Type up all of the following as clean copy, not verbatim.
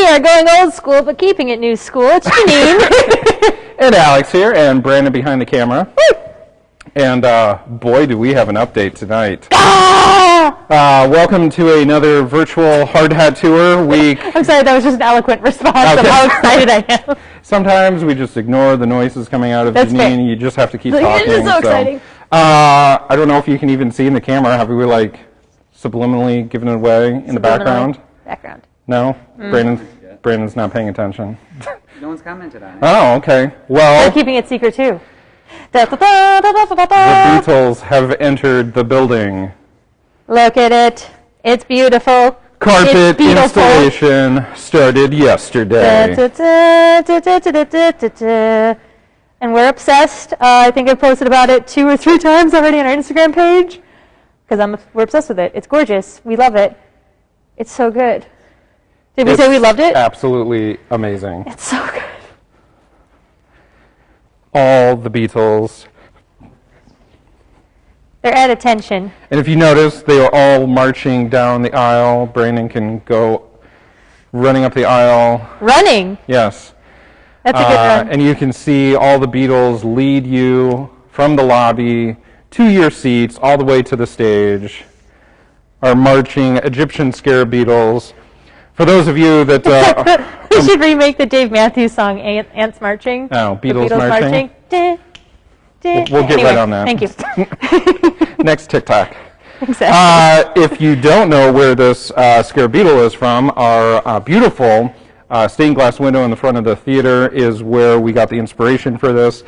are going old school, but keeping it new school. It's Janine. And Alex here, and Brandon behind the camera. And boy, do we have an update tonight. Welcome to another virtual Hard Hat Tour week. I'm sorry, that was just an eloquent response of how excited I am. Sometimes we just ignore the noises coming out of Janine. You just have to keep talking. It is so exciting. I don't know if you can even see in the camera. Have we like subliminally given it away in the background? No? Brandon's not paying attention. No one's commented on it. Oh, okay. Well, they're keeping it secret too. The Beatles have entered the building. Look at it. It's beautiful. Carpet installation started yesterday. And we're obsessed. I think I've posted about it 2 or 3 times already on our Instagram page because we're obsessed with it. It's gorgeous. We love it. It's so good. Did we say we loved it? Absolutely amazing. It's so good. All the Beatles. They're at attention. And if you notice, they are all marching down the aisle. Brandon can go running up the aisle. Running? Yes. That's a good run. And you can see all the Beatles lead you from the lobby to your seats, all the way to the stage. Our marching Egyptian Scarab Beatles. For those of you that... we should remake the Dave Matthews song, Ants Marching. Oh, Beatles Marching? We'll get right on that. Thank you. Next TikTok. Exactly. If you don't know where this Scarab Beetle is from, our beautiful stained glass window in the front of the theater is where we got the inspiration for this.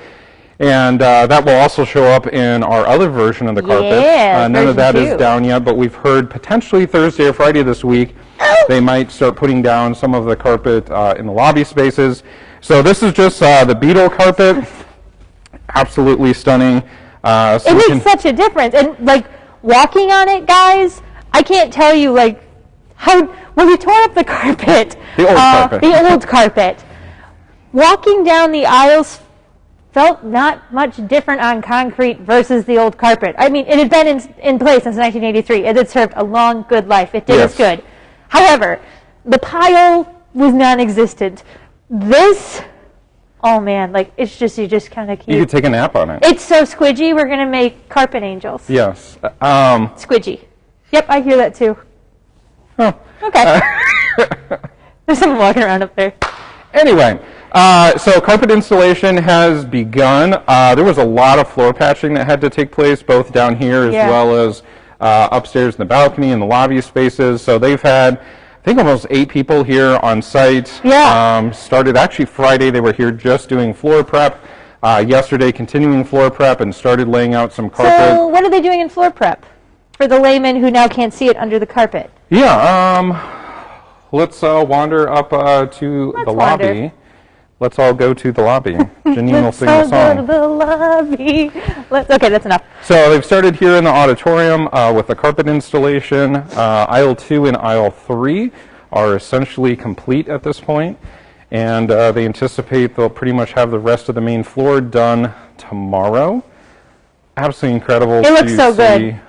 And that will also show up in our other version of the carpet. Yeah, none of that is down yet, but we've heard potentially Thursday or Friday this week they might start putting down some of the carpet in the lobby spaces. So this is just the Beetle Carpet. Absolutely stunning. So it makes such a difference. And like walking on it, guys, I can't tell you like how, when we tore up the carpet, the old carpet, walking down the aisles felt not much different on concrete versus the old carpet. I mean, it had been in place since 1983. It had served a long, good life. It did its good. However, the pile was non-existent. This, oh man, like it's just, you just kind of keep. You could take a nap on it. It's so squidgy, we're going to make carpet angels. Yes. Squidgy. Yep, I hear that too. Oh. Okay. There's someone walking around up there. Anyway. So carpet installation has begun. There was a lot of floor patching that had to take place, both down here as well as upstairs in the balcony and the lobby spaces. So they've had, I think, almost 8 people here on site. Yeah. Started actually Friday. They were here just doing floor prep. Yesterday, continuing floor prep and started laying out some carpet. So what are they doing in floor prep for the layman who now can't see it under the carpet? Yeah. Let's wander up to the lobby. Let's all go to the lobby. Janine will sing the song. Let's all go to the lobby. Okay, that's enough. So they've started here in the auditorium with the carpet installation. Aisle 2 and aisle 3 are essentially complete at this point, and they anticipate they'll pretty much have the rest of the main floor done tomorrow. Absolutely incredible. It looks so good.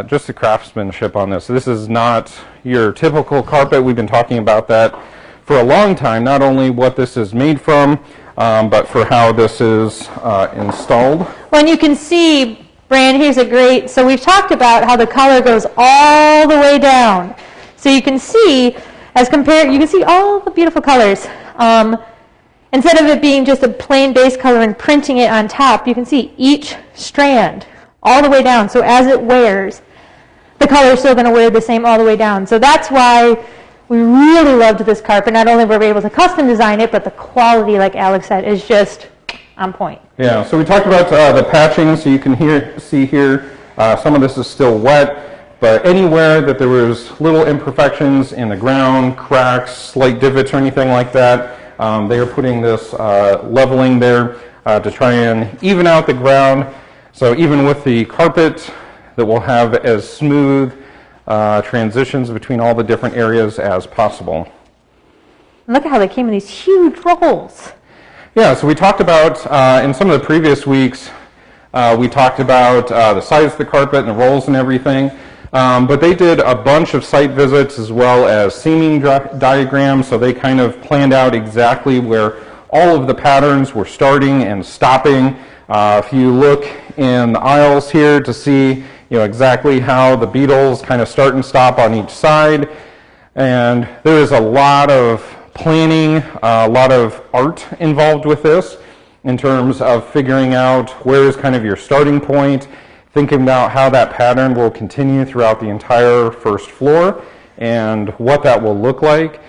Just the craftsmanship on this. This is not your typical carpet. We've been talking about that for a long time, not only what this is made from, but for how this is installed. Well, and you can see, Brand, here's a great, so we've talked about how the color goes all the way down. So you can see, as compared, you can see all the beautiful colors. Instead of it being just a plain base color and printing it on top, you can see each strand all the way down. So as it wears, the color is still going to wear the same all the way down. So that's why we really loved this carpet. Not only were we able to custom design it, but the quality, like Alex said, is just on point. Yeah, so we talked about the patching, so you can see here, some of this is still wet, but anywhere that there was little imperfections in the ground, cracks, slight divots or anything like that, they are putting this leveling there to try and even out the ground. So even with the carpet, that will have as smooth transitions between all the different areas as possible. Look at how they came in these huge rolls. Yeah, so we talked about, in some of the previous weeks, we talked about the size of the carpet and the rolls and everything. But they did a bunch of site visits as well as seaming diagrams, so they kind of planned out exactly where all of the patterns were starting and stopping. If you look in the aisles here to see exactly how the beetles kind of start and stop on each side. And there is a lot of planning, a lot of art involved with this in terms of figuring out where is kind of your starting point, thinking about how that pattern will continue throughout the entire first floor and what that will look like.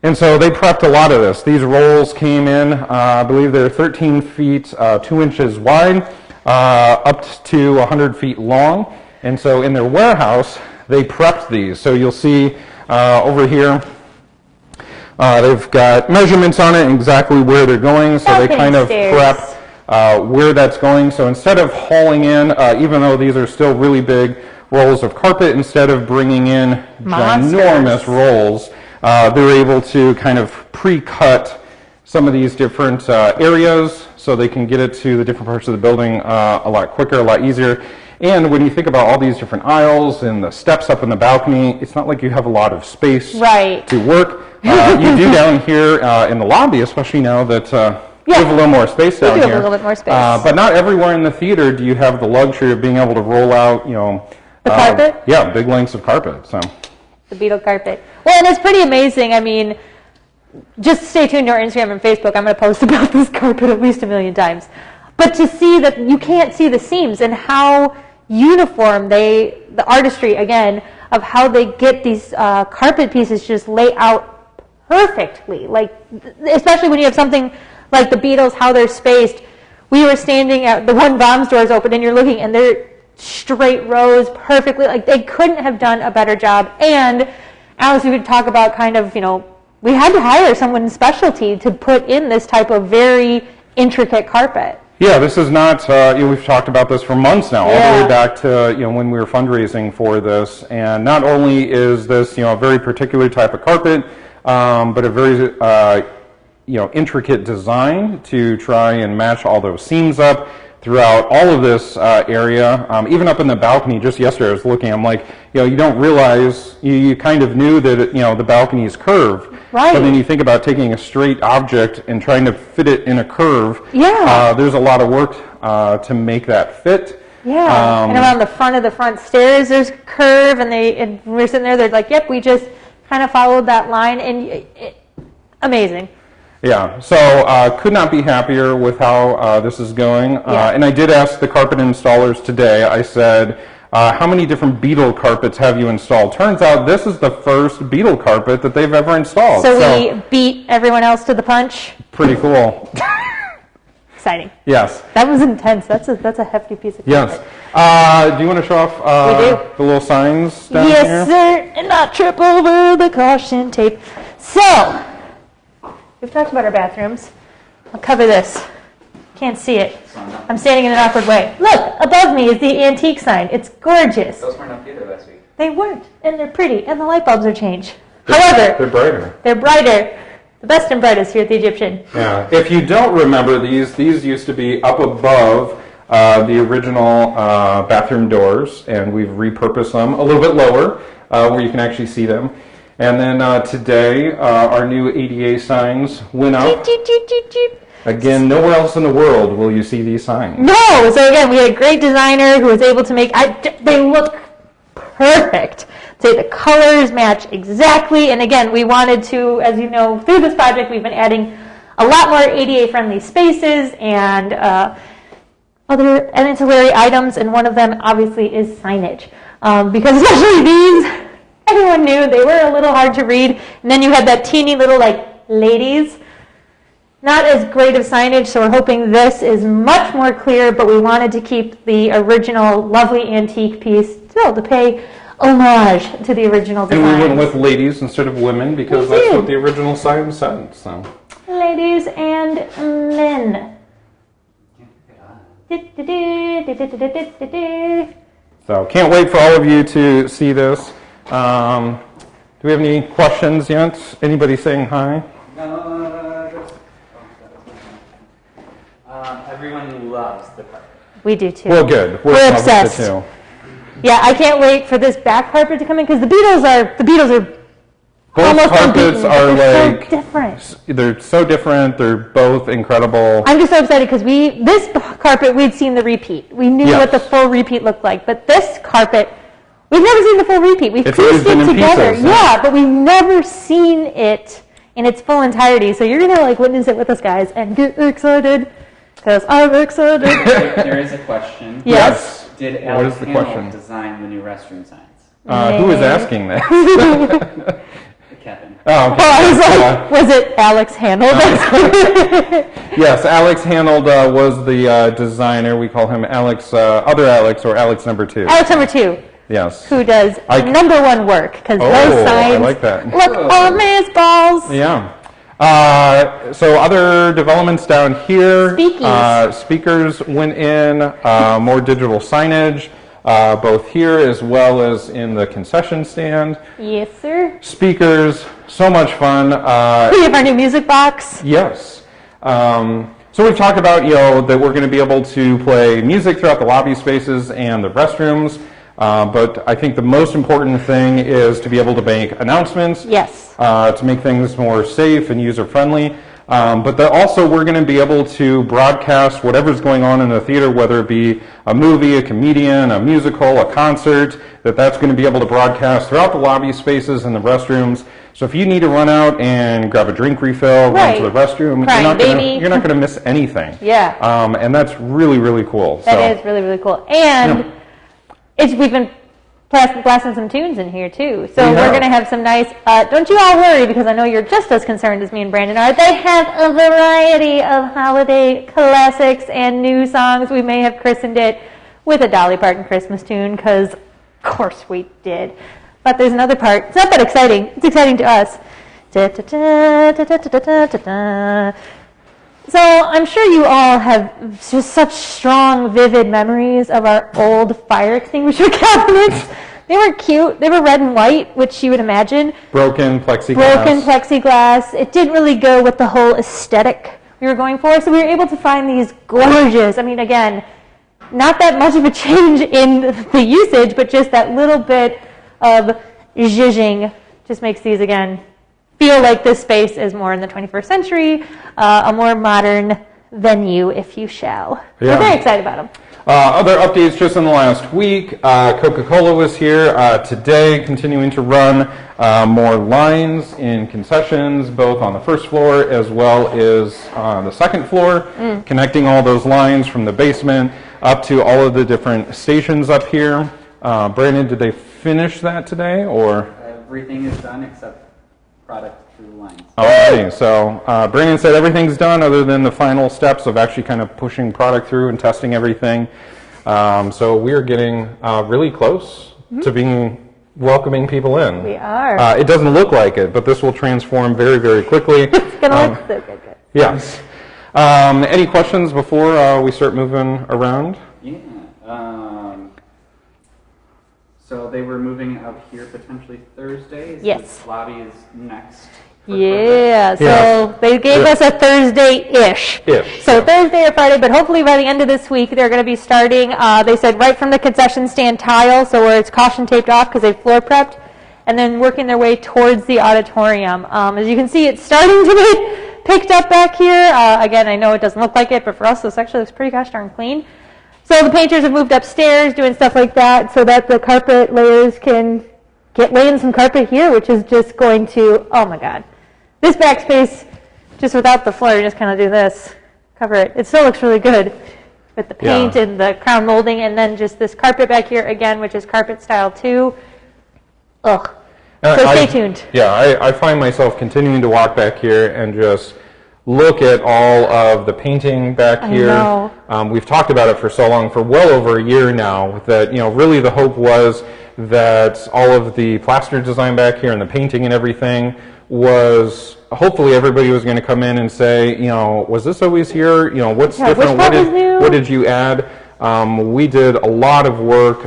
And so they prepped a lot of this. These rolls came in, I believe they're 13 feet, 2 inches wide, up to 100 feet long. And so in their warehouse, they prepped these. So you'll see over here, they've got measurements on it, exactly where they're going. So they kind of prep where that's going. So instead of hauling in, even though these are still really big rolls of carpet, instead of bringing in ginormous rolls, they're able to kind of pre-cut some of these different areas so they can get it to the different parts of the building a lot quicker, a lot easier. And when you think about all these different aisles and the steps up in the balcony, it's not like you have a lot of space to work. You do down here in the lobby, especially now that you have a little more space down here. We do have a little bit more space. But not everywhere in the theater do you have the luxury of being able to roll out, the carpet? Yeah, big lengths of carpet. So the Beetle Carpet. Well, and it's pretty amazing. I mean, just stay tuned to our Instagram and Facebook. I'm going to post about this carpet at least 1 million times. But to see that you can't see the seams and how uniform the artistry, again, of how they get these carpet pieces just lay out perfectly. Like, especially when you have something like the Beatles, how they're spaced. We were standing at the one Baum's doors open, and you're looking, and they're straight rows perfectly. Like, they couldn't have done a better job. And Alice, we would talk about kind of, we had to hire someone in specialty to put in this type of very intricate carpet. Yeah, this is not, we've talked about this for months now, all the way back to when we were fundraising for this. And not only is this a very particular type of carpet, but a very intricate design to try and match all those seams up throughout all of this area. Even up in the balcony, just yesterday I was looking, I'm like, you don't realize, you kind of knew that the balcony is curved. Right. But then you think about taking a straight object and trying to fit it in a curve. Yeah. There's a lot of work to make that fit. Yeah. And around the front of the front stairs, there's curve, and we're sitting there, they're like, yep, we just kind of followed that line, and amazing. Yeah, so could not be happier with how this is going. And I did ask the carpet installers today, I said, how many different Beetle carpets have you installed? Turns out this is the first Beetle carpet that they've ever installed. So we beat everyone else to the punch? Pretty cool. Exciting. Yes. That was intense. That's a hefty piece of carpet. Yes. Do you want to show off the little signs down here? Yes, sir, and not trip over the caution tape. So, we've talked about our bathrooms. I'll cover this. Can't see it. I'm standing in an awkward way. Look, above me is the antique sign. It's gorgeous. Those weren't up either last week. They weren't, and they're pretty, and the light bulbs are changed. However, they're brighter. They're brighter. The best and brightest here at the Egyptian. Yeah. If you don't remember these used to be up above the original bathroom doors, and we've repurposed them a little bit lower where you can actually see them. And then today, our new ADA signs went up. Again, nowhere else in the world will you see these signs. No! So again, we had a great designer who was able to make, they look perfect. So the colors match exactly. And again, we wanted to, as you know, through this project, we've been adding a lot more ADA-friendly spaces and other ancillary items. And one of them, obviously, is signage. Because especially these, everyone knew they were a little hard to read. And then you had that teeny little, ladies. Not as great of signage, so we're hoping this is much more clear, but we wanted to keep the original lovely antique piece still to pay homage to the original design. And we went with ladies instead of women because that's what the original sign said. So. Ladies and men. So can't wait for all of you to see this. Do we have any questions yet? Anybody saying hi? Everyone loves the carpet. We do too. Well, good. We're obsessed. Too. Yeah, I can't wait for this back carpet to come in because the Beatles are Both almost carpets unbeaten, are they're like, so different. they're so different, they're both incredible. I'm just so excited because this carpet, we'd seen the repeat. We knew Yes. what the full repeat looked like, but this carpet, we've never seen the full repeat. We've It's always pieced been it in together. pieces, Yeah, but we've never seen it in its full entirety. So you're going to like witness it with us guys and get excited because I'm excited. There is a question. Yes. Did What Alex is the Hamill question? design the new restroom signs? Who is asking that? Kevin. Oh, okay. Well, I was like, was it Alex Handel? Yes, Alex Hanold was the designer. We call him Alex, other Alex, or Alex number 2. Alex number 2, Yes. who does number 1 work because those signs I like that. look amazeballs. Yeah. So other developments down here. Speakies. Speakers went in, more digital signage, both here as well as in the concession stand. Yes, sir. Speakers, so much fun. We have our new music box. Yes. So we've talked about, that we're going to be able to play music throughout the lobby spaces and the restrooms. But I think the most important thing is to be able to make announcements. Yes. To make things more safe and user-friendly. But also we're going to be able to broadcast whatever's going on in the theater, whether it be a movie, a comedian, a musical, a concert, that's going to be able to broadcast throughout the lobby spaces and the restrooms. So if you need to run out and grab a drink refill, run to the restroom, you're not going to miss anything. Yeah. And that's really, really cool. That is really, really cool. And we've been blasting some tunes in here too. So we're going to have some nice, don't you all worry because I know you're just as concerned as me and Brandon are. They have a variety of holiday classics and new songs. We may have christened it with a Dolly Parton Christmas tune because of course we did. But there's another part. It's not that exciting. It's exciting to us. So I'm sure you all have just such strong, vivid memories of our old fire extinguisher cabinets. They were cute. They were red and white, which you would imagine. Broken plexiglass. It didn't really go with the whole aesthetic we were going for, so we were able to find these gorgeous, again, not that much of a change in the usage, but just that little bit of zhizhing just makes these, again, feel like this space is more in the 21st century, a more modern venue, if you shall. Yeah. We're very excited about them. Other updates just in the last week. Coca-Cola was here today, continuing to run more lines in concessions, both on the first floor as well as on the second floor, connecting all those lines from the basement up to all of the different stations up here. Brandon, did they finish that today, or? Everything is done except product through the lines. Okay, so Brandon said everything's done other than the final steps of actually kind of pushing product through and testing everything. So we are getting really close to being welcoming people in. We are. It doesn't look like it, but this will transform very, very quickly. It's going to look so good. Yes. Any questions before we start moving around? Yeah. So they were moving up here potentially Thursday? Yes. This lobby is next. Yeah, so they gave us a Thursday-ish. So Thursday or Friday, but hopefully by the end of this week they're going to be starting, they said right from the concession stand tile, so where it's caution taped off because they floor prepped, and then working their way towards the auditorium. As you can see, it's starting to get picked up back here. Again, I know it doesn't look like it, but for us this actually looks pretty gosh darn clean. So the painters have moved upstairs doing stuff like that so that the carpet layers can get laying some carpet here, which is just going to, oh my God. This backspace, just without the floor, you just kind of do this, cover it. It still looks really good with the paint and the crown molding, and then just this carpet back here again, which is carpet style too. Ugh. So stay tuned. Yeah, I find myself continuing to walk back here and just look at all of the painting back here. We've talked about it for so long, for well over a year now, that really the hope was that all of the plaster design back here and the painting and everything was, hopefully everybody was going to come in and say, was this always here? What's different? What did you add? We did a lot of work,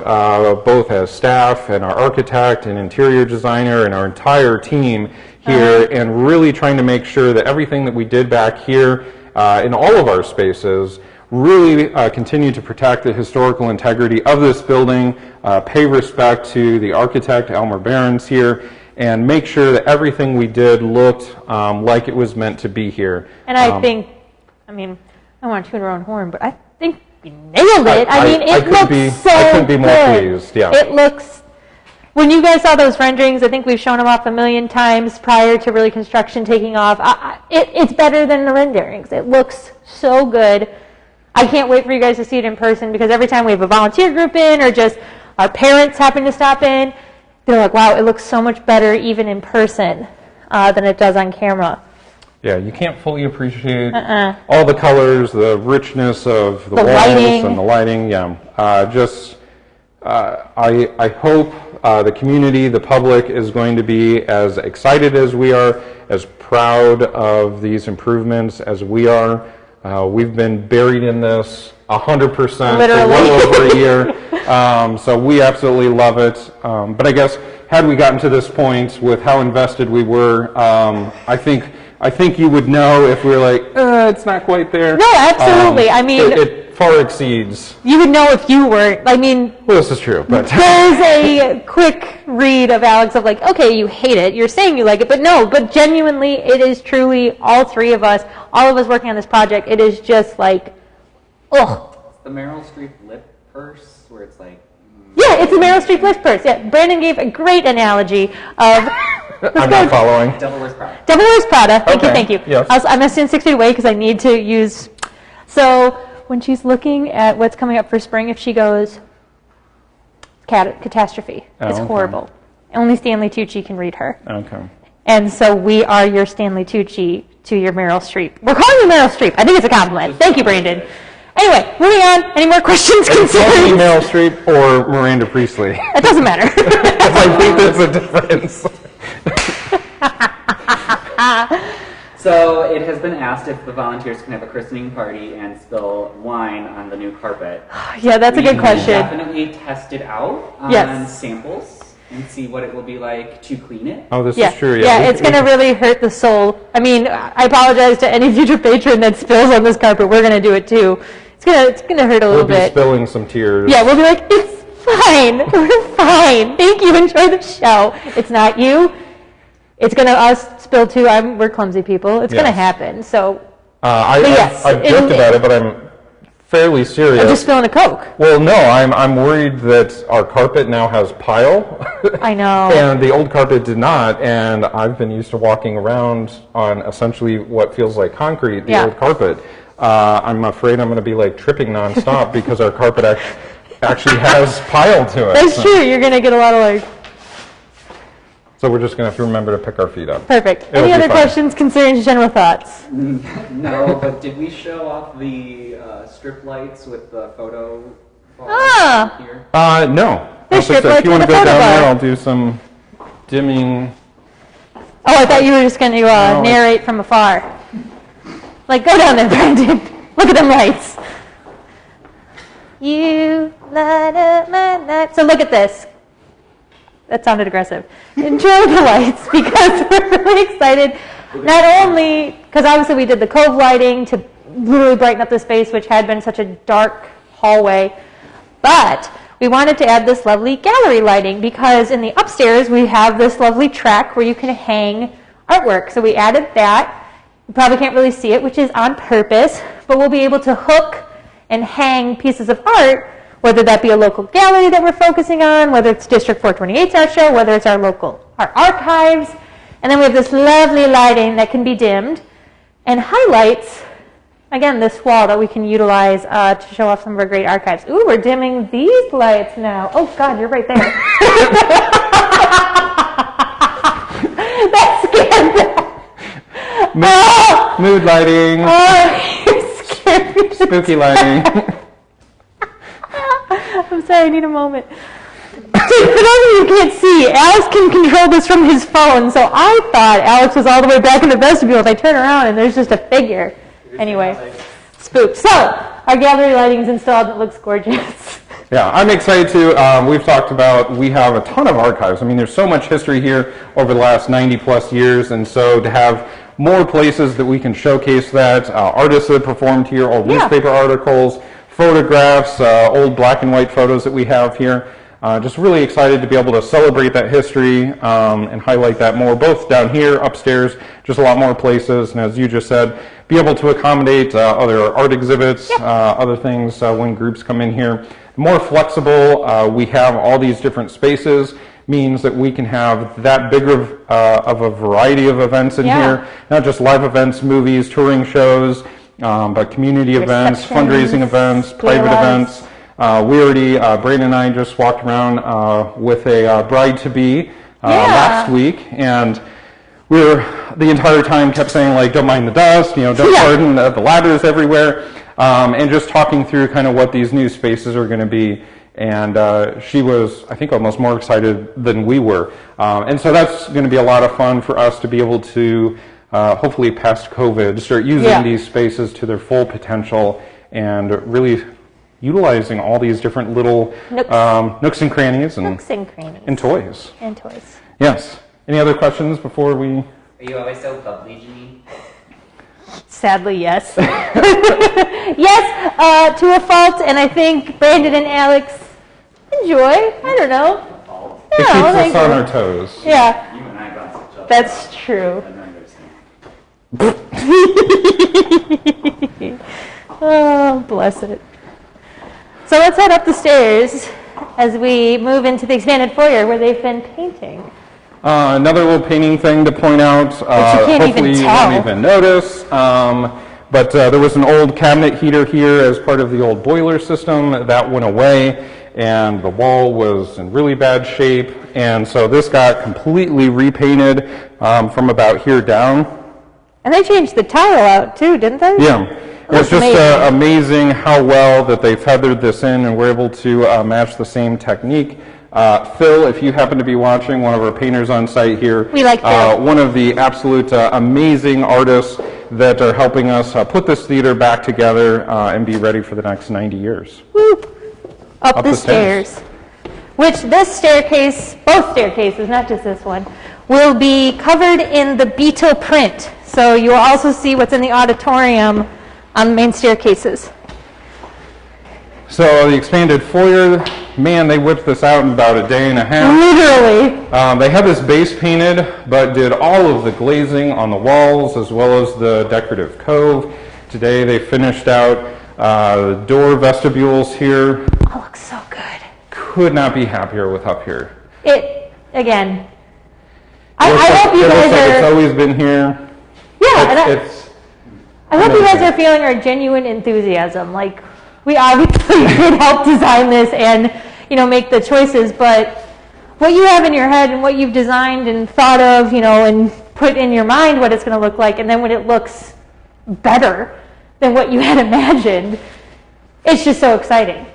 both as staff and our architect and interior designer and our entire team here, and really trying to make sure that everything that we did back here in all of our spaces really continue to protect the historical integrity of this building, pay respect to the architect, Elmer Behrens here, and make sure that everything we did looked like it was meant to be here. And I think, I mean, I don't want to toot our own horn, but I think we nailed it. I mean, it looks so I couldn't be more good. pleased, yeah. It looks, when you guys saw those renderings, I think we've shown them off a million times prior to really construction taking off. It's better than the renderings. It looks so good. I can't wait for you guys to see it in person, because every time we have a volunteer group in or just our parents happen to stop in, they're like, wow, it looks so much better even in person than it does on camera. Yeah, you can't fully appreciate all the colors, the richness of the walls lighting. and the lighting. Yeah, I hope the community, the public, is going to be as excited as we are, as proud of these improvements as we are. We've been buried in this 100% for well over a year, so we absolutely love it. But I guess had we gotten to this point with how invested we were, I think you would know if we were like, it's not quite there. No, absolutely. I mean, it far exceeds. You would know if you weren't. I mean, well, this is true, but there's a quick read of Alex of like, okay, you hate it. You're saying you like it, but no. But genuinely, it is truly all three of us, all of us working on this project. It is just like, oh. It's the Meryl Streep lip purse where it's like. Yeah, it's a Meryl Streep lip purse. Yeah, Brandon gave a great analogy of. I'm not following. Devil Wears Prada. Devil Wears Prada. Thank you. Yes. I'm going to stand 6 feet away because I need to use. So when she's looking at what's coming up for spring, if she goes, catastrophe. It's horrible. Only Stanley Tucci can read her. Okay. And so we are your Stanley Tucci to your Meryl Streep. We're calling you Meryl Streep. I think it's a compliment. Thank you, Brandon. Anyway, moving on. Any more questions, It's concerns? Meryl Streep or Miranda Priestley. It doesn't matter. I think there's a difference. So it has been asked if the volunteers can have a christening party and spill wine on the new carpet. Yeah, that's a good We question. definitely test it out on samples and see what it will be like to clean it. Oh, this is true. Yeah, it's going to really hurt the soul. I mean, I apologize to any future patron that spills on this carpet. We're going to do it too. It's going to hurt a little bit. We'll be spilling some tears. Yeah, we'll be like, it's fine. We're fine. Thank you. Enjoy the show. It's not you. It's going to us spill too. We're clumsy people. It's going to happen. So, I've joked about it, but I'm fairly serious. I'm just spilling a Coke. Well, no, I'm worried that our carpet now has pile. I know. And the old carpet did not, and I've been used to walking around on essentially what feels like concrete, the old carpet. I'm afraid I'm going to be like tripping nonstop because our carpet actually has pile to it. That's true. You're going to get a lot of like... So we're just going to have to remember to pick our feet up. Perfect. It'll Any be other fine. questions, concerns, general thoughts? No, but did we show off the strip lights with the photo ball here? No. There's strip If lights you want to with go the down photo there, bar. I'll do some dimming. Oh, I thought you were just going to narrate from afar. Like, go down there, Brandon. Look at them lights. You light up my night. So look at this. That sounded aggressive. Enjoy the lights because we're really excited. Not only, because obviously we did the cove lighting to literally brighten up the space, which had been such a dark hallway, but we wanted to add this lovely gallery lighting because in the upstairs we have this lovely track where you can hang artwork. So we added that. You probably can't really see it, which is on purpose, but we'll be able to hook and hang pieces of art, whether that be a local gallery that we're focusing on, whether it's District 428's art show, whether it's our archives. And then we have this lovely lighting that can be dimmed and highlights, again, this wall that we can utilize to show off some of our great archives. Ooh, we're dimming these lights now. Oh, God, you're right there. That scared me. Mood lighting. Oh, you scared me. Spooky lighting. I'm sorry, I need a moment. For those of you who can't see, Alex can control this from his phone, so I thought Alex was all the way back in the vestibule. If I turn around and there's just a figure. Anyway, spooked. So, our gallery lighting is installed and it looks gorgeous. Yeah, I'm excited too. We've talked about, we have a ton of archives. I mean, there's so much history here over the last 90 plus years, and so to have more places that we can showcase that, artists that performed here, old newspaper articles, photographs, old black and white photos that we have here. Just really excited to be able to celebrate that history and highlight that more, both down here, upstairs, just a lot more places, and as you just said, be able to accommodate other art exhibits, other things when groups come in here. More flexible, we have all these different spaces, means that we can have that bigger of a variety of events in here, not just live events, movies, touring shows, but community events, fundraising events, private events. We already, Brandon and I just walked around with a bride-to-be last week, and we were, the entire time kept saying, like, don't mind the dust, don't burden the ladders everywhere, and just talking through kind of what these new spaces are going to be. And she was, I think, almost more excited than we were. And so that's going to be a lot of fun for us to be able to, hopefully past COVID, start using these spaces to their full potential and really utilizing all these different little nooks and crannies and toys. And toys. Yes. Any other questions before we... Are you always so bubbly, Janine? Sadly, yes. Yes, to a fault, and I think Brandon and Alex enjoy. I don't know. It keeps us on our toes. Yeah. You and I got such a... That's true. Oh, bless it. So let's head up the stairs as we move into the expanded foyer where they've been painting. Another little painting thing to point out, hopefully you won't even notice, but there was an old cabinet heater here as part of the old boiler system. That went away, and the wall was in really bad shape, and so this got completely repainted from about here down. And they changed the tile out too, didn't they? Yeah. It's just amazing how well that they feathered this in and were able to match the same technique. Phil, if you happen to be watching, one of our painters on site here, we like Phil. One of the absolute amazing artists that are helping us put this theater back together and be ready for the next 90 years. Woo. Up the stairs. Which this staircase, both staircases, not just this one, will be covered in the Beetle print. So you'll also see what's in the auditorium on the main staircases. So the expanded foyer, man, they whipped this out in about a day and a half. Literally. They had this base painted, but did all of the glazing on the walls as well as the decorative cove. Today they finished out the door vestibules here. Oh, looks so good. Could not be happier with up here. Again, I hope you guys are... It's always been here. Yeah, I hope you guys are feeling our genuine enthusiasm. Like, we obviously did help design this and, make the choices, but what you have in your head and what you've designed and thought of, and put in your mind what it's going to look like, and then when it looks better than what you had imagined, it's just so exciting.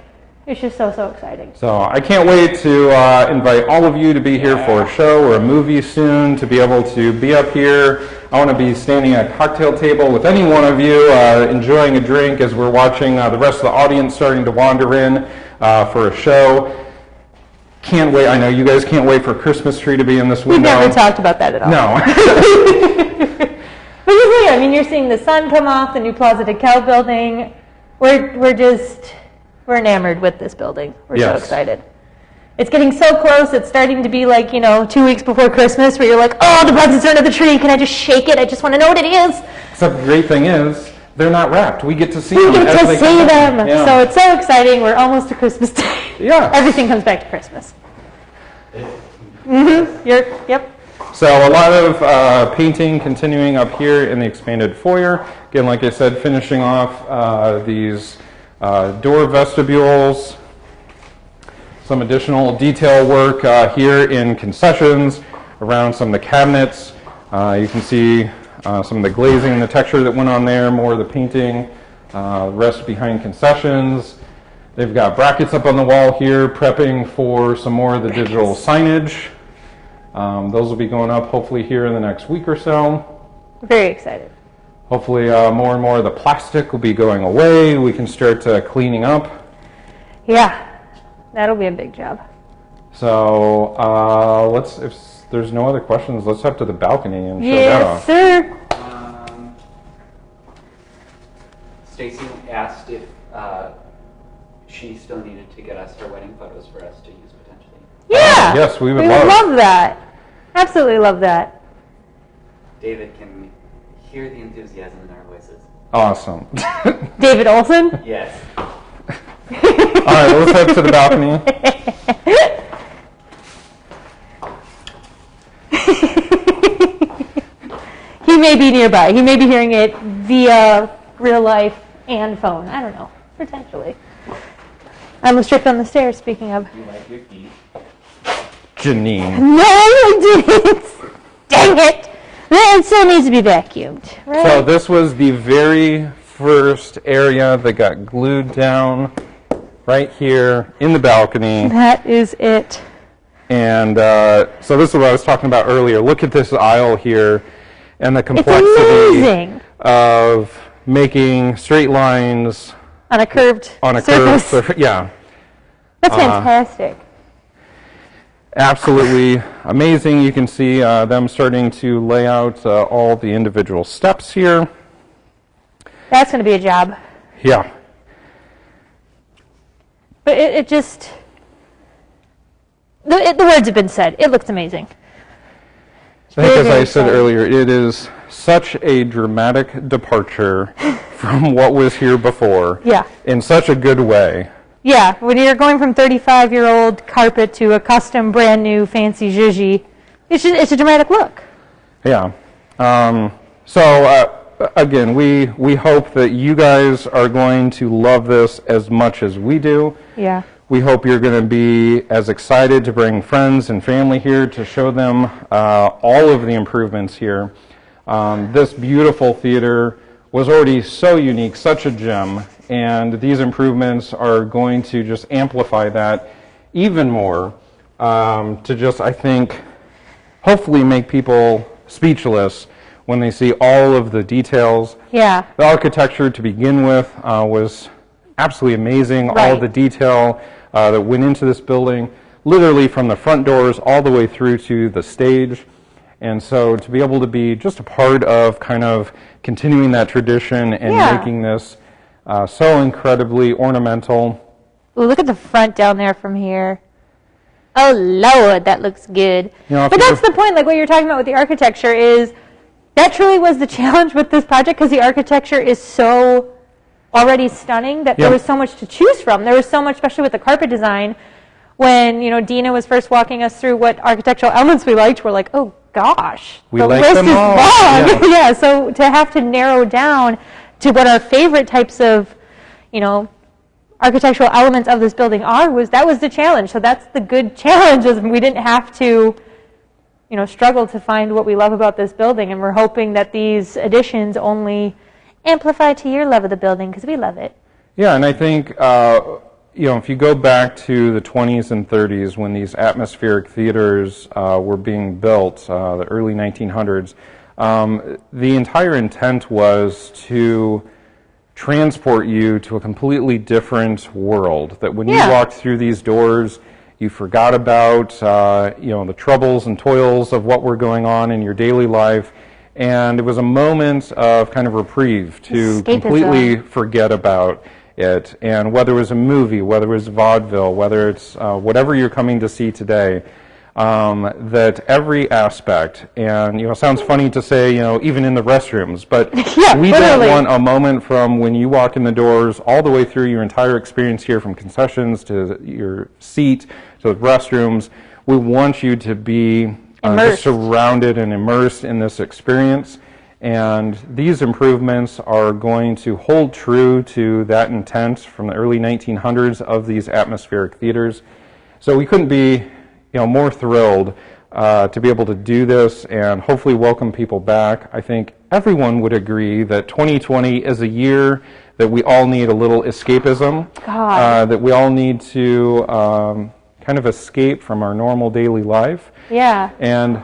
It's just so exciting. So I can't wait to invite all of you to be here for a show or a movie soon, to be able to be up here. I want to be standing at a cocktail table with any one of you, enjoying a drink as we're watching the rest of the audience starting to wander in for a show. Can't wait. I know you guys can't wait for Christmas tree to be in this window. We never talked about that at all. No. But you're seeing the sun come off, the new Plaza de Cal building. We're enamored with this building. We're so excited. It's getting so close. It's starting to be like, 2 weeks before Christmas where you're like, oh, the presents are under the tree. Can I just shake it? I just want to know what it is. Except the great thing is, they're not wrapped. We get to see them. We get to see them. Yeah. So it's so exciting. We're almost to Christmas Day. Yeah. Everything comes back to Christmas. Mm-hmm. Yep. So a lot of painting continuing up here in the expanded foyer. Again, like I said, finishing off these door vestibules, some additional detail work here in concessions around some of the cabinets. You can see some of the glazing and the texture that went on there, more of the painting, rest behind concessions. They've got brackets up on the wall here, prepping for some more of the digital signage. Those will be going up hopefully here in the next week or so. Very excited. Hopefully more and more of the plastic will be going away. We can start cleaning up. Yeah, that'll be a big job. So if there's no other questions, let's head to the balcony and show that off. Yes, sir. Stacy asked if she still needed to get us her wedding photos for us to use potentially. Yeah. Yes, we would love that. Absolutely love that. David can hear the enthusiasm in our voices. Awesome. David Olson? Yes. All right, let's head to the balcony. He may be nearby. He may be hearing it via real life and phone. I don't know. Potentially. I almost tripped on the stairs, speaking of. You like your feet? Janine. No, I didn't. Dang it. It still needs to be vacuumed. Right? So this was the very first area that got glued down right here in the balcony. That is it. And so this is what I was talking about earlier. Look at this aisle here and the complexity of making straight lines on a curved surface. Yeah. That's fantastic. Absolutely amazing. You can see them starting to lay out all the individual steps here. That's going to be a job. Yeah. But it just, the words have been said. It looks amazing. I think, as I said earlier, it is such a dramatic departure from what was here before. Yeah. In such a good way. Yeah, when you're going from 35-year-old carpet to a custom, brand new, fancy zhuzhi, it's a dramatic look. Yeah. Again, we hope that you guys are going to love this as much as we do. Yeah. We hope you're going to be as excited to bring friends and family here to show them all of the improvements here. This beautiful theater was already so unique, such a gem, and these improvements are going to just amplify that even more to just, I think, hopefully make people speechless when they see all of the details. Yeah. The architecture to begin with was absolutely amazing. Right. All of the detail that went into this building, literally from the front doors all the way through to the stage. And so to be able to be just a part of kind of continuing that tradition and making this so incredibly ornamental. Ooh, look at the front down there from here. Oh, Lord, that looks good. But that's the point, like what you're talking about with the architecture is that truly was the challenge with this project because the architecture is so already stunning that there was so much to choose from. There was so much, especially with the carpet design. When, Dina was first walking us through what architectural elements we liked, we're like, oh, gosh, the list is long. Yeah, so to have to narrow down to what our favorite types of, architectural elements of this building are, that was the challenge. So that's the good challenge, is we didn't have to, struggle to find what we love about this building. And we're hoping that these additions only amplify to your love of the building, because we love it. Yeah, and I think, if you go back to the 20s and 30s when these atmospheric theaters were being built, the early 1900s, the entire intent was to transport you to a completely different world. That when you walked through these doors, you forgot about the troubles and toils of what were going on in your daily life, and it was a moment of kind of reprieve to completely forget about it. And whether it was a movie, whether it was vaudeville, whether it's whatever you're coming to see today, that every aspect, and it sounds funny to say, even in the restrooms, but we don't want a moment from when you walk in the doors all the way through your entire experience here, from concessions to your seat to the restrooms. We want you to be just surrounded and immersed in this experience. And these improvements are going to hold true to that intent from the early 1900s of these atmospheric theaters. So we couldn't be more thrilled to be able to do this and hopefully welcome people back. I think everyone would agree that 2020 is a year that we all need a little escapism, that we all need to kind of escape from our normal daily life. Yeah. And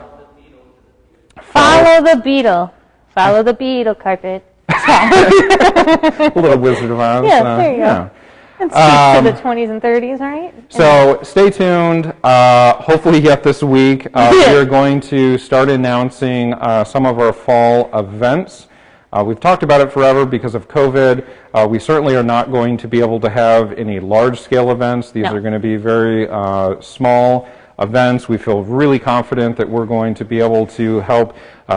follow the Beetle. Follow the Beetle Carpet. A little Wizard of Oz. Yeah, there you go. It speaks to the 20s and 30s, right? So stay tuned. Hopefully yet this week, we are going to start announcing some of our fall events. We've talked about it forever because of COVID. We certainly are not going to be able to have any large-scale events. These are going to be very small events. We feel really confident that we're going to be able to help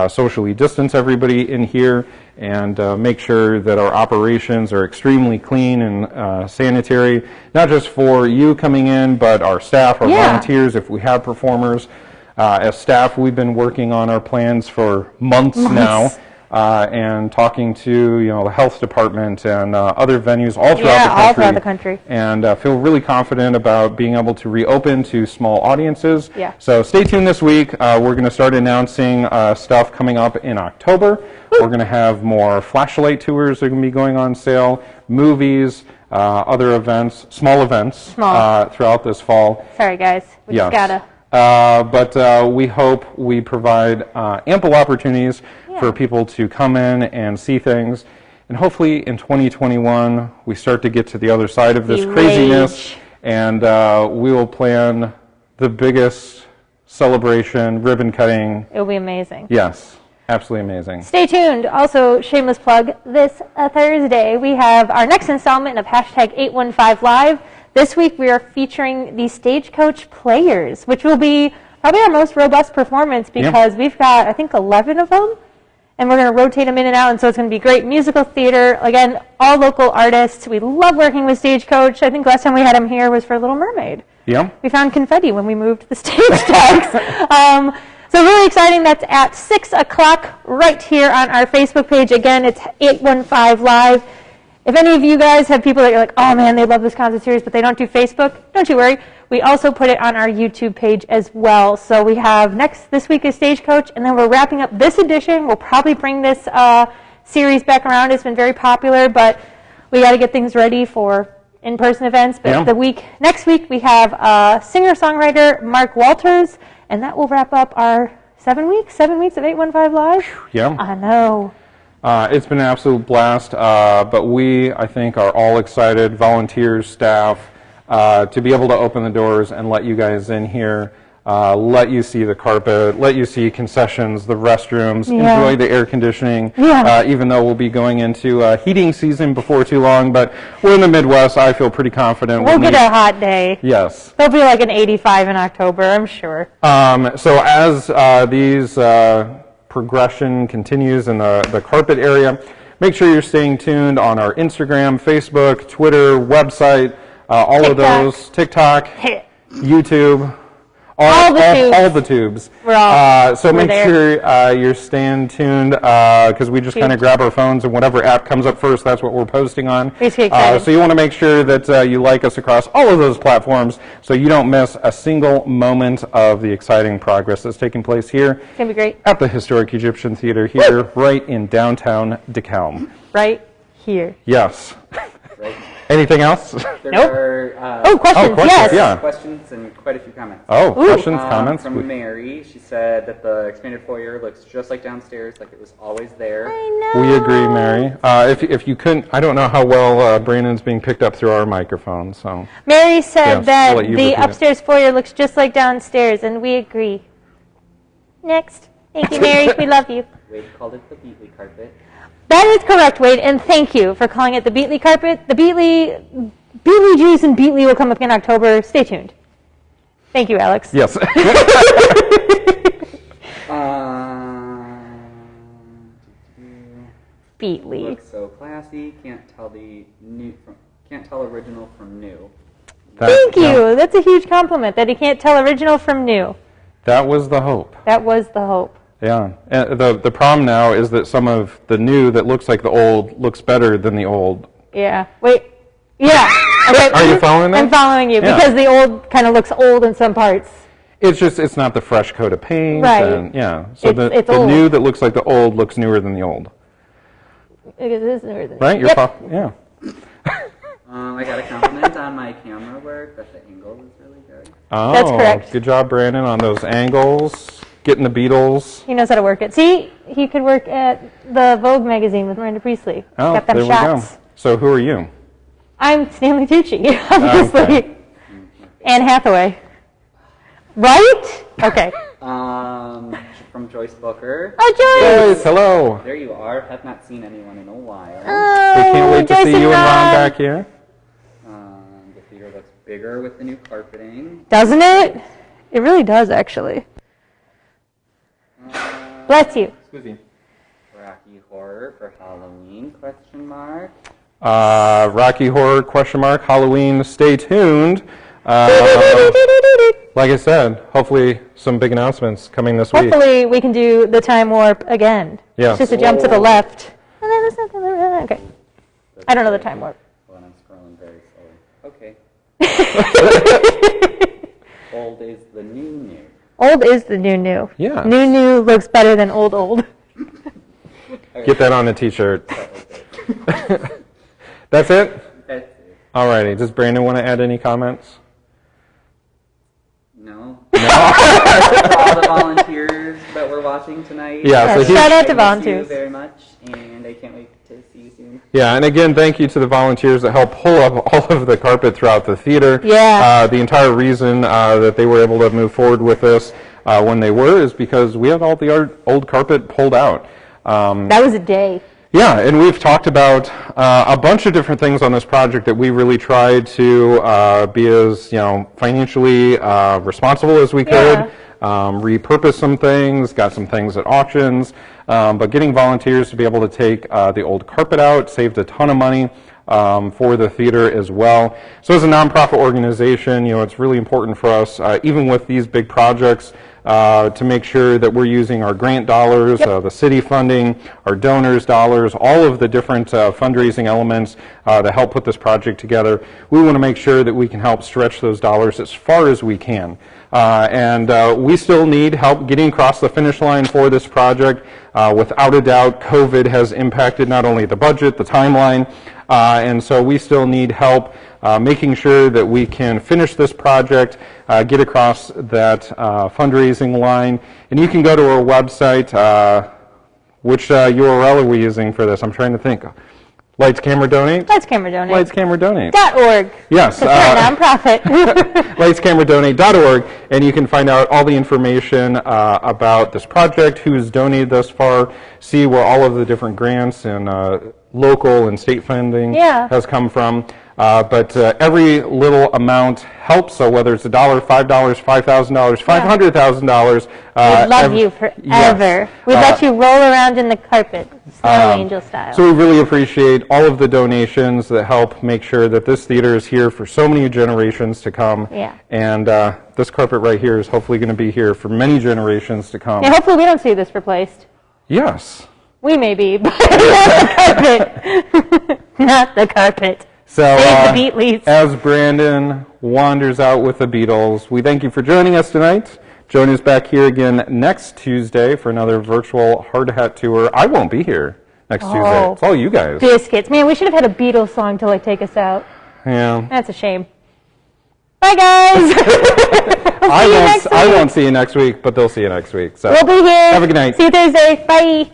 socially distance everybody in here and make sure that our operations are extremely clean and sanitary, not just for you coming in, but our staff, our volunteers, if we have performers. As staff, we've been working on our plans for months now. And talking to the health department and other venues all throughout the country, and feel really confident about being able to reopen to small audiences. So stay tuned this week. We're going to start announcing stuff coming up in October. We're going to have more flashlight tours that are going to be going on sale, movies, other events, small events throughout this fall. Sorry guys, we just gotta. But we hope we provide ample opportunities for people to come in and see things. And hopefully in 2021, we start to get to the other side of this craziness, and we will plan the biggest celebration, ribbon cutting. It'll be amazing. Yes, absolutely amazing. Stay tuned. Also, shameless plug, this Thursday, we have our next installment of Hashtag 815 Live. This week we are featuring the Stagecoach Players, which will be probably our most robust performance because we've got, I think, 11 of them, and we're going to rotate them in and out, and so it's going to be great musical theater. Again, all local artists. We love working with Stagecoach. I think last time we had them here was for Little Mermaid. Yeah. We found confetti when we moved the stage decks. So really exciting. That's at 6 o'clock right here on our Facebook page. Again, it's 815 Live. If any of you guys have people that you're like, oh man, they love this concert series, but they don't do Facebook, don't you worry. We also put it on our YouTube page as well. So we have this week is Stagecoach, and then we're wrapping up this edition. We'll probably bring this series back around. It's been very popular, but we got to get things ready for in-person events. But next week we have singer-songwriter Mark Walters, and that will wrap up our 7 weeks of 815 Live. Yeah. I know. It's been an absolute blast, but we, I think, are all excited, volunteers, staff, to be able to open the doors and let you guys in here, let you see the carpet, let you see concessions, the restrooms, enjoy the air conditioning, even though we'll be going into heating season before too long, but we're in the Midwest. I feel pretty confident. We'll get a hot day. Yes. There'll be like an 85 in October, I'm sure. So as these progression continues in the carpet area, make sure you're staying tuned on our Instagram, Facebook, Twitter, website, all of those, TikTok, YouTube, all the tubes. So make sure you're staying tuned because we just kind of grab our phones and whatever app comes up first, that's what we're posting on. So you want to make sure that you like us across all of those platforms so you don't miss a single moment of the exciting progress that's taking place here. It's going to be great. At the Historic Egyptian Theater here, right in downtown DeKalb. Right here. Yes. Anything else? There are questions, yes. Questions and quite a few comments. Questions, comments? From Mary, she said that the expanded foyer looks just like downstairs, like it was always there. I know. We agree, Mary. If you couldn't, I don't know how well Brandon's being picked up through our microphone. So Mary said that the upstairs foyer looks just like downstairs, and we agree. Next. Thank you, Mary. We love you. Wade called it the Beetle Carpet. That is correct, Wade, and thank you for calling it the Beetle Carpet. The Beetle juice and Beetle will come up in October. Stay tuned. Thank you, Alex. Yes. Beetle. Looks so classy. Can't tell original from new. Thank you. That's a huge compliment that he can't tell original from new. That was the hope. That was the hope. Yeah. And the problem now is that some of the new that looks like the old looks better than the old. Yeah. Wait. Yeah. Okay. Are you following me? I'm following you because the old kind of looks old in some parts. It's not the fresh coat of paint. Right. And, So it's the new that looks like the old looks newer than the old. It is newer than right? Yeah. I got a compliment on my camera work that the angle was really good. Oh, that's correct. Good job, Brandon, on those angles. Getting the Beatles. He knows how to work it. See, he could work at the Vogue magazine with Miranda Priestley. Oh, got them there shots. we go. So who are you? I'm Stanley Tucci, obviously. Okay. Anne Hathaway. Right? Okay. from Joyce Booker. Oh, Joyce! Joyce, hello. There you are. Have not seen anyone in a while. Oh, We can't wait to Joyce see you and Ron Ron. back here. The theater looks bigger with the new carpeting. Doesn't it? It really does, actually. Bless you. Excuse me. Rocky Horror for Halloween, question mark. Rocky Horror, question mark, Halloween, stay tuned. Like I said, hopefully some big announcements coming this week. Hopefully we can do the time warp again. Yes. It's just a jump to the left. And then to the right. Okay. I don't know the time warp. Well, I'm scrolling very slowly. Okay. Old is the new. Old is the new. Yes. New looks better than old. Get that on a t-shirt. That's it? That's it. Alrighty, does Brandon want to add any comments? No. For all the volunteers that we're watching tonight. Yeah, so Shout out to I miss volunteers. you very much, and I can't wait to see you soon. Yeah, and again, thank you to the volunteers that helped pull up all of the carpet throughout the theater. Yeah. The entire reason that they were able to move forward with this when they were is because we had all the old carpet pulled out. That was a day. Yeah, and we've talked about a bunch of different things on this project that we really tried to be as financially responsible as we could. Repurpose some things, got some things at auctions, but getting volunteers to be able to take the old carpet out saved a ton of money for the theater as well. So as a nonprofit organization, it's really important for us, even with these big projects, to make sure that we're using our grant dollars, the city funding, our donors' dollars, all of the different fundraising elements to help put this project together. We want to make sure that we can help stretch those dollars as far as we can. And we still need help getting across the finish line for this project. Without a doubt, COVID has impacted not only the budget, the timeline, and so we still need help making sure that we can finish this project, get across that fundraising line. And you can go to our website. Which URL are we using for this? I'm trying to think. Lights, Camera, Donate? Lights, Camera, Donate. Lights, Camera, Donate. .org. Yes. We're a nonprofit. lightscameradonate.org, and you can find out all the information about this project, who's donated thus far, see where all of the different grants and local and state funding has come from. But every little amount helps, so whether it's $1, $5, $5,000, $500,000. We'd love you forever. Yes. We'd let you roll around in the carpet, snow angel style. So we really appreciate all of the donations that help make sure that this theater is here for so many generations to come. Yeah. And this carpet right here is hopefully going to be here for many generations to come. Yeah, hopefully we don't see this replaced. Yes. We may be, but not the carpet. Not the carpet. So, Save the Beatles. as Brandon wanders out with the Beatles, we thank you for joining us tonight. Join us back here again next Tuesday for another virtual Hard Hat tour. I won't be here next Tuesday. It's all you guys. Biscuits. Man, we should have had a Beatles song to take us out. Yeah. That's a shame. Bye, guys. I won't see you next week, but they'll see you next week. So We'll be here. have a good night. See you Thursday. Bye.